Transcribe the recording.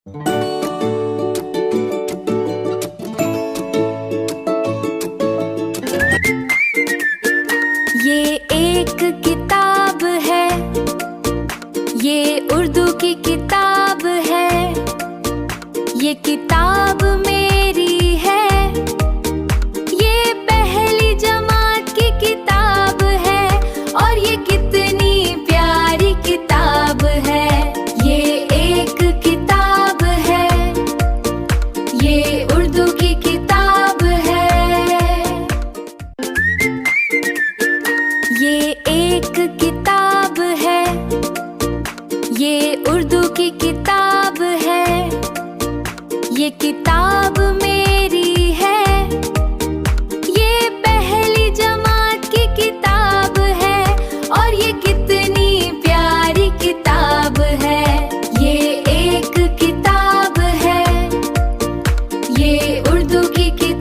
ये एक किताब है, ये उर्दू की किताब है। ये किताब मेरी है, ये पहली जमात की किताब है। और ये कितनी प्यारी किताब है। ये एक किताब है, ये उर्दू की किताब है। ये एक किताब है, ये उर्दू की किताब है। ये किताब मेरी है, ये पहली जमात की किताब है। और ये कितनी प्यारी किताब है। ये एक किताब है, ये उर्दू की किताब